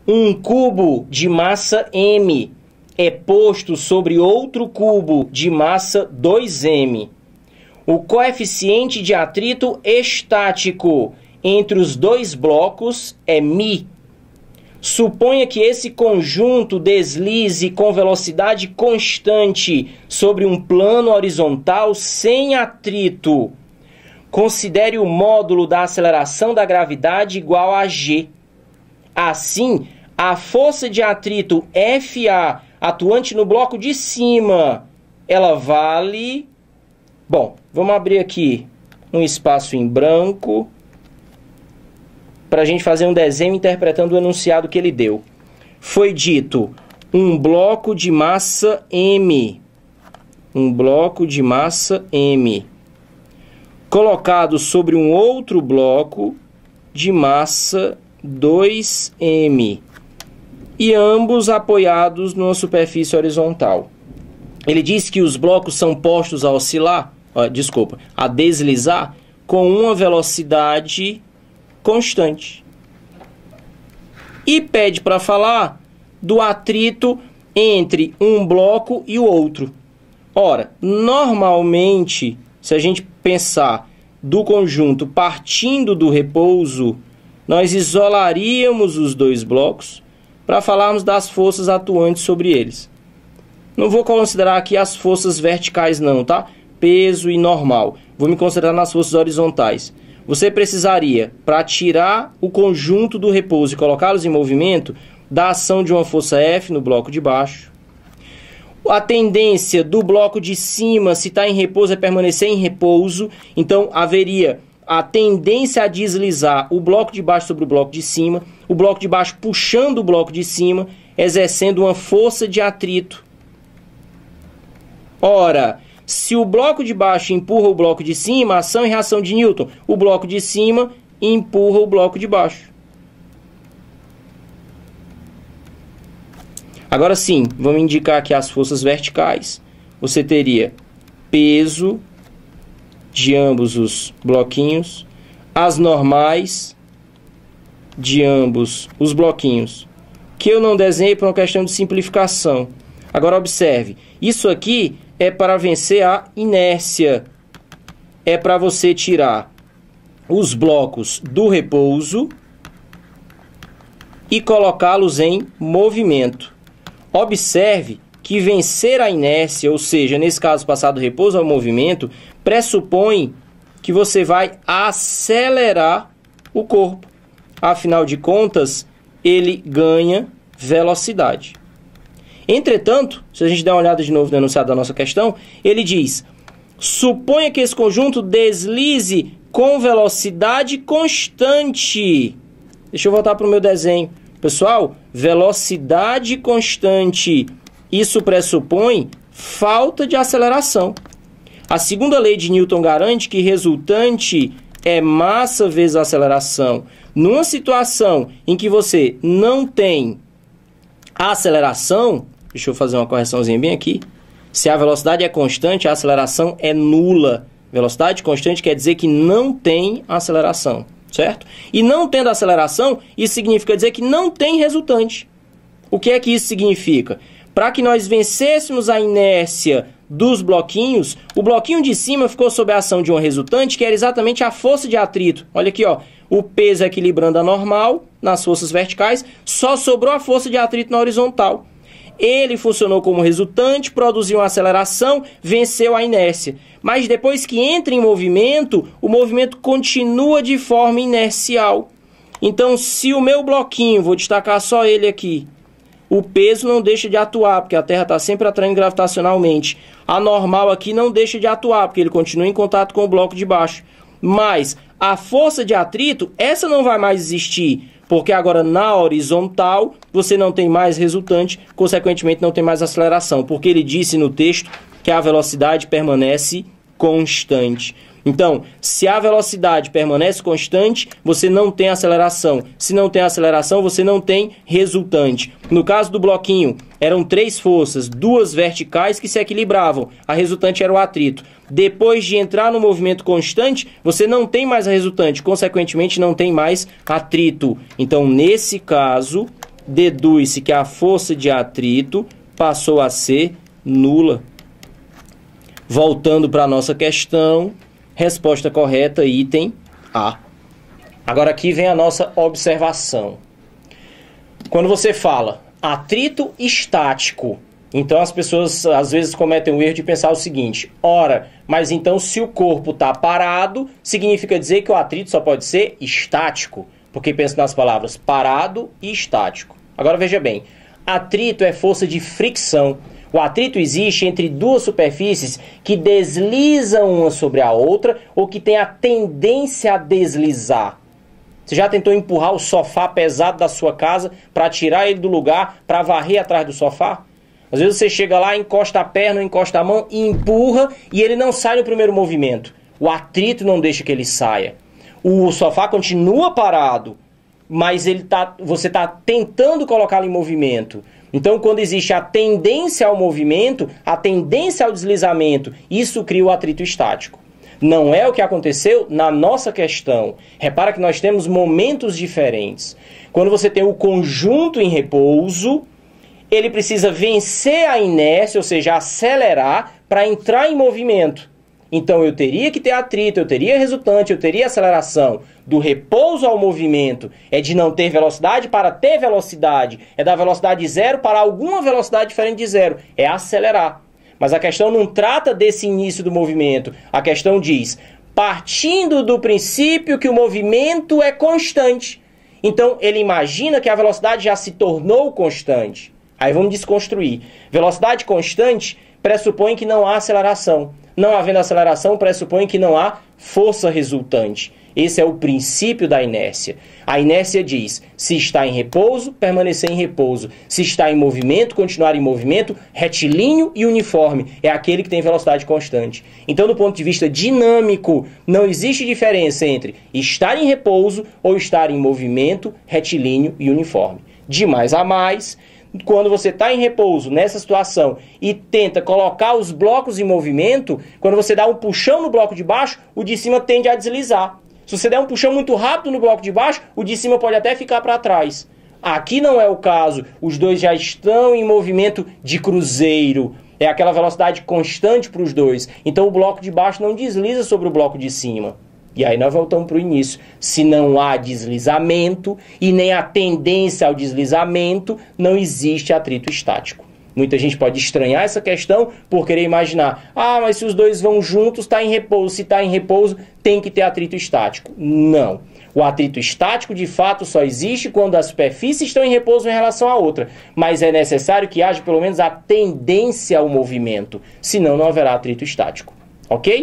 um cubo de massa m é posto sobre outro cubo de massa 2m. O coeficiente de atrito estático entre os dois blocos é μ. Suponha que esse conjunto deslize com velocidade constante sobre um plano horizontal sem atrito. Considere o módulo da aceleração da gravidade igual a g. Assim, a força de atrito FA atuante no bloco de cima, ela vale... Bom, vamos abrir aqui um espaço em branco para a gente fazer um desenho interpretando o enunciado que ele deu. Foi dito um bloco de massa M. Um bloco de massa M. Colocado sobre um outro bloco de massa 2m. E ambos apoiados numa superfície horizontal. Ele diz que os blocos são postos a oscilar, a deslizar, com uma velocidade constante. E pede para falar do atrito entre um bloco e o outro. Ora, normalmente, se a gente pensar do conjunto partindo do repouso, nós isolaríamos os dois blocos para falarmos das forças atuantes sobre eles. Não vou considerar aqui as forças verticais não, tá? Peso e normal. Vou me concentrar nas forças horizontais. Você precisaria, para tirar o conjunto do repouso e colocá-los em movimento, da ação de uma força F no bloco de baixo. A tendência do bloco de cima, se está em repouso, é permanecer em repouso. Então, haveria a tendência a deslizar o bloco de baixo sobre o bloco de cima. O bloco de baixo puxando o bloco de cima, exercendo uma força de atrito. Ora, se o bloco de baixo empurra o bloco de cima, ação e reação de Newton, o bloco de cima empurra o bloco de baixo. Agora sim, vamos indicar aqui as forças verticais. Você teria peso de ambos os bloquinhos, as normais de ambos os bloquinhos, que eu não desenhei por uma questão de simplificação. Agora observe, isso aqui é para vencer a inércia. É para você tirar os blocos do repouso e colocá-los em movimento. Observe que vencer a inércia, ou seja, nesse caso passar do repouso ao movimento, pressupõe que você vai acelerar o corpo. Afinal de contas, ele ganha velocidade. Entretanto, se a gente der uma olhada de novo no enunciado da nossa questão, ele diz: suponha que esse conjunto deslize com velocidade constante. Deixa eu voltar para o meu desenho. Pessoal, velocidade constante. Isso pressupõe falta de aceleração. A segunda lei de Newton garante que resultante é massa vezes aceleração. Numa situação em que você não tem aceleração, deixa eu fazer uma correçãozinha bem aqui. Se a velocidade é constante, a aceleração é nula. Velocidade constante quer dizer que não tem aceleração, certo? E não tendo aceleração, isso significa dizer que não tem resultante. O que é que isso significa? Para que nós vencêssemos a inércia dos bloquinhos, o bloquinho de cima ficou sob a ação de uma resultante, que era exatamente a força de atrito. Olha aqui, ó, o peso equilibrando a normal nas forças verticais, só sobrou a força de atrito na horizontal. Ele funcionou como resultante, produziu uma aceleração, venceu a inércia. Mas depois que entra em movimento, o movimento continua de forma inercial. Então, se o meu bloquinho, vou destacar só ele aqui, o peso não deixa de atuar, porque a Terra está sempre atraindo gravitacionalmente. A normal aqui não deixa de atuar, porque ele continua em contato com o bloco de baixo. Mas a força de atrito, essa não vai mais existir, porque agora na horizontal você não tem mais resultante, consequentemente não tem mais aceleração, porque ele disse no texto que a velocidade permanece constante. Então, se a velocidade permanece constante, você não tem aceleração. Se não tem aceleração, você não tem resultante. No caso do bloquinho, eram 3 forças, 2 verticais que se equilibravam. A resultante era o atrito. Depois de entrar no movimento constante, você não tem mais a resultante, consequentemente não tem mais atrito. Então, nesse caso, deduz-se que a força de atrito passou a ser nula. Voltando para a nossa questão, resposta correta, item A. Agora aqui vem a nossa observação. Quando você fala atrito estático, então as pessoas às vezes cometem o erro de pensar o seguinte: ora, mas então se o corpo está parado, significa dizer que o atrito só pode ser estático, porque pensa nas palavras parado e estático. Agora veja bem, atrito é força de fricção. O atrito existe entre duas superfícies que deslizam uma sobre a outra ou que têm a tendência a deslizar. Você já tentou empurrar o sofá pesado da sua casa para tirar ele do lugar, para varrer atrás do sofá? Às vezes você chega lá, encosta a perna, encosta a mão e empurra e ele não sai no primeiro movimento. O atrito não deixa que ele saia. O sofá continua parado, mas você está tentando colocá-lo em movimento. Então, quando existe a tendência ao movimento, a tendência ao deslizamento, isso cria o atrito estático. Não é o que aconteceu na nossa questão. Repara que nós temos momentos diferentes. Quando você tem o conjunto em repouso, ele precisa vencer a inércia, ou seja, acelerar para entrar em movimento. Então eu teria que ter atrito, eu teria resultante, eu teria aceleração. Do repouso ao movimento é de não ter velocidade para ter velocidade. É da velocidade zero para alguma velocidade diferente de zero. É acelerar. Mas a questão não trata desse início do movimento. A questão diz, partindo do princípio que o movimento é constante. Então ele imagina que a velocidade já se tornou constante. Aí vamos desconstruir. Velocidade constante pressupõe que não há aceleração. Não havendo aceleração, pressupõe que não há força resultante. Esse é o princípio da inércia. A inércia diz, se está em repouso, permanecer em repouso. Se está em movimento, continuar em movimento, retilíneo e uniforme. É aquele que tem velocidade constante. Então, do ponto de vista dinâmico, não existe diferença entre estar em repouso ou estar em movimento, retilíneo e uniforme. De mais a mais, quando você está em repouso nessa situação e tenta colocar os blocos em movimento, quando você dá um puxão no bloco de baixo, o de cima tende a deslizar. Se você der um puxão muito rápido no bloco de baixo, o de cima pode até ficar para trás. Aqui não é o caso, os dois já estão em movimento de cruzeiro. É aquela velocidade constante para os dois. Então o bloco de baixo não desliza sobre o bloco de cima. E aí nós voltamos para o início. Se não há deslizamento e nem a tendência ao deslizamento, não existe atrito estático. Muita gente pode estranhar essa questão por querer imaginar, mas se os dois vão juntos, está em repouso. Se está em repouso, tem que ter atrito estático. Não. O atrito estático, de fato, só existe quando as superfícies estão em repouso em relação à outra. Mas é necessário que haja pelo menos a tendência ao movimento. Senão não haverá atrito estático. Ok?